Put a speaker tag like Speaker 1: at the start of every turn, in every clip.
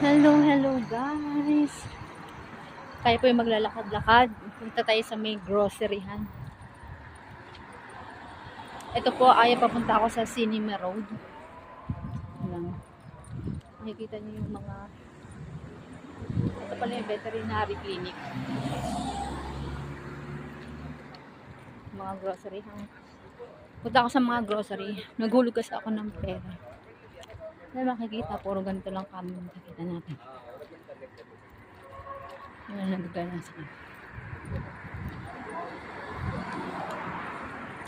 Speaker 1: Hello, hello guys. Tayo po yung maglalakad-lakad. Punta tayo sa may groceryhan. Ito po ay papunta ako sa Cinema Road. Ayan. Nakikita niyo yung mga ito pala yung veterinary clinic. Mga groceryhan. Punta ako sa mga grocery. Naghulog kasi ako ng pera. Dahil makikita, puro ganito lang kami makikita natin. Ayan, nagdala sa kanya.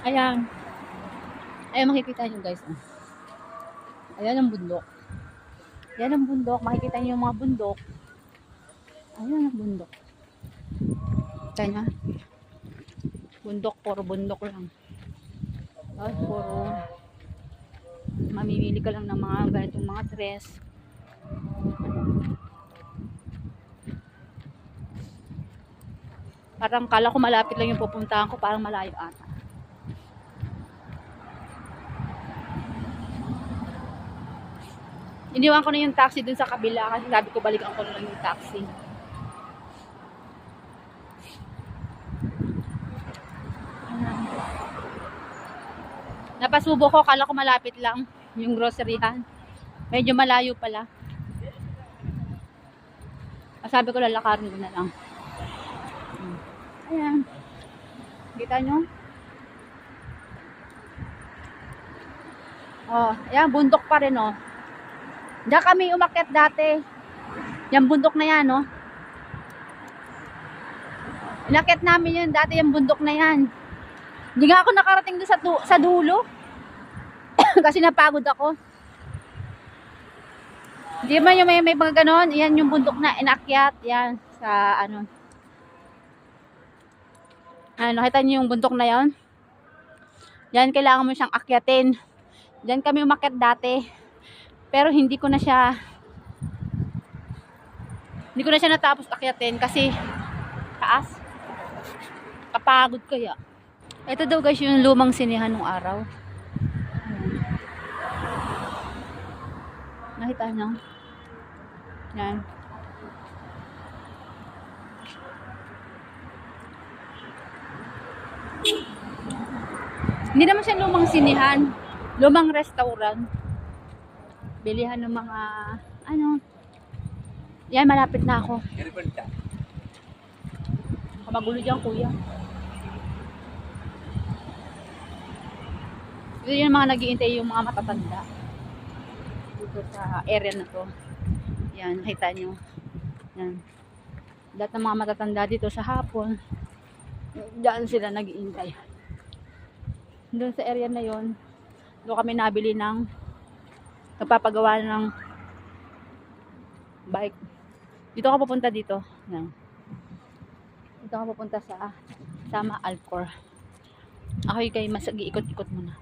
Speaker 1: Ayan. Ayan, makikita nyo guys. Ayan ang bundok. Ayan ang bundok. Makikita nyo yung mga bundok. Ayan ang bundok. Kita nyo? Bundok, puro bundok lang. Ay, puro mamimili ka lang ng mga ganitong mga dress. Parang kala ko malapit lang yung pupuntahan ko, parang malayo ata. Iniwan ko na yung taxi dun sa kabila kasi sabi ko balikan ko na lang yung taxi. Napasubo ko, kala ko malapit lang yung groceryhan. Medyo malayo pala. Sabi ko lalakarin ko na lang. Ayan. Kita nyo? Oh, ayan, bundok pa rin oh. Diyan kami umakyat dati. Yung bundok na yan, no? Inakyat namin yun dati, yung bundok na yan. Hindi nga ako nakarating doon sa dulo. Kasi napagod ako. Hindi man yung may mga ganon. Yan yung bundok na inakyat. Yan, sa ano. Nakita niyo yung bundok na yon? Yan, kailangan mo siyang akyatin. Diyan kami umakyat dati. Pero hindi ko na siya natapos akyatin kasi taas. Kapagod kaya. Ito daw guys yung lumang sinihan ng araw. Nakita nyo? Yan. Hindi naman siya lumang sinihan. Lumang restaurant. Bilihan ng mga ano. Yan, malapit na ako. Magulo dyan, kuya. Ito yung mga nag-iintay yung mga matatanda. Dito sa area na to. Yan, nakita nyo. Yan. Lahat ng mga matatanda dito sa hapon. Diyan sila nag-iintay. Doon sa area na yon, doon kami nabili ng nagpapagawa ng bike. Dito ako pupunta dito. Yan. Dito ako pupunta sa Sama Alcor. Ako kay mas ikot-ikot muna.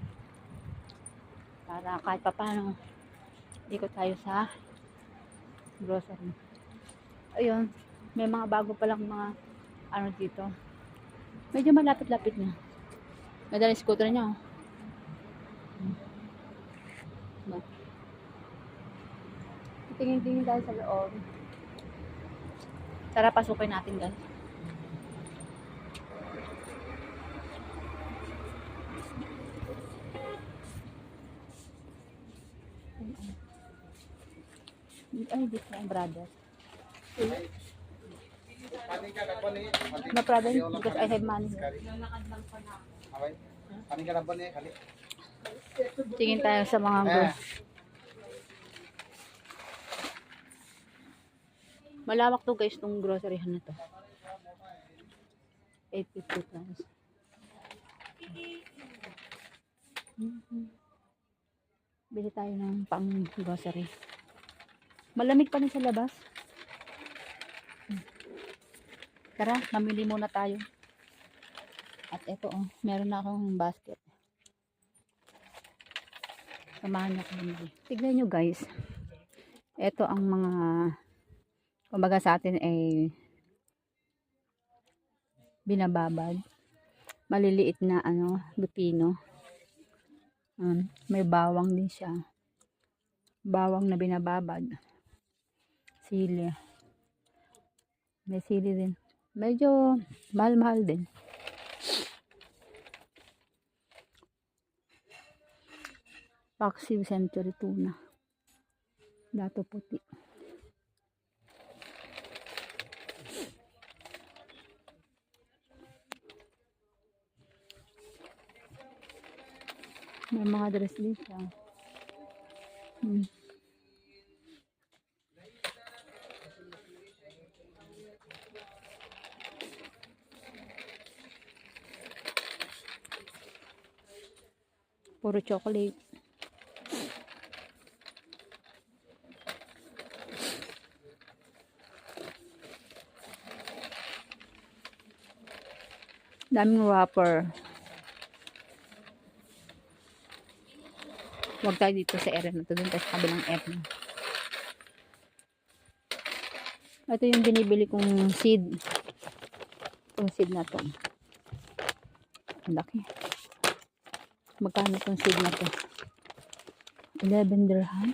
Speaker 1: Para kahit papaano ikot tayo sa grocery. Ayun, may mga bago pa lang mga ano dito. Medyo malapit-lapit na. May dalang scooter niya. Tingin-tingin tayo sa loob. Tara, pasukin natin guys. Ay, this one, brother. No problem, because I have money. Tingin tayo sa mga malawak to guys, tong groceryhan na to. 850 plus. Bili tayo ng pang grocery. Malamig pa rin sa labas. Tara, mamili muna tayo. At ito oh, meron na akong basket. Samahan niyo kami. Tignan nyo guys. Ito ang mga kumbaga sa atin ay binababad. Maliliit na ano, pipino. May bawang din siya. Bawang na binababad. Sili. May sili din. Medyo mahal-mahal din. Paksiw Century Tuna. Dato puti. May mga dress dito. Puro chocolate. Daming wrapper. Huwag tayo dito sa area na to. Doon tayo sa kabilang area. Ito yung binibili kong seed. Itong seed na to. Ang laki. Magkano itong seed na to? 11 dirham.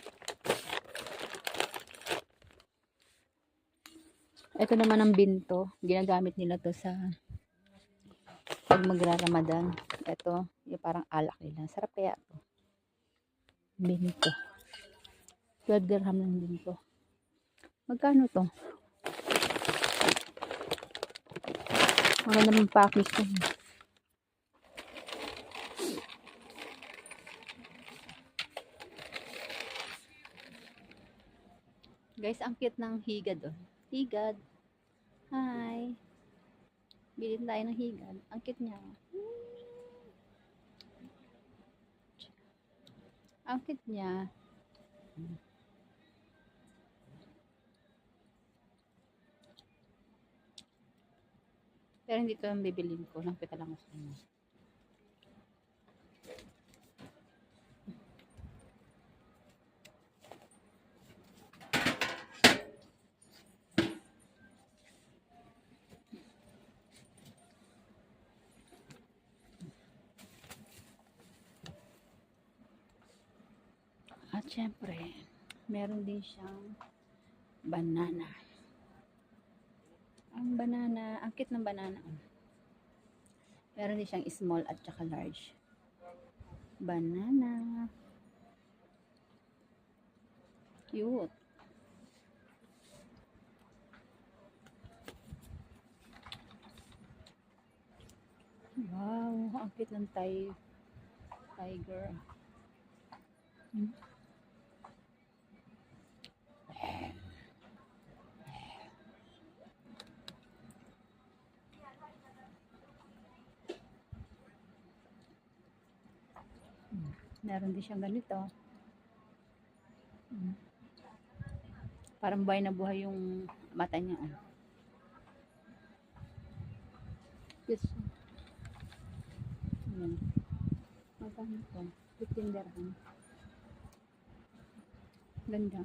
Speaker 1: Ito naman ang binto. Ginagamit nila to sa pag magra-Ramadan. Ito, yung parang alak nila. Sarap kaya to. Binto. 12 dirham ng binto. Magkano to? Maganda ng package to. Guys, ang cute ng higad oh. Higad. Hi. Bilhin tayo ng higad. Ang cute niya. Ang cute niya. Pero hindi ito ang bibilin ko. Nakita lang ako sa inyo. At syempre, meron din siyang banana. Ang banana, ang cute ng banana. Meron din siyang small at saka large. Banana. Cute. Wow, ang cute ng tiger. Meron din siyang ganito. Parang buhay na buhay yung mata niya. Yes. Ayan. Magkano ito? 15 dirham. Ganda.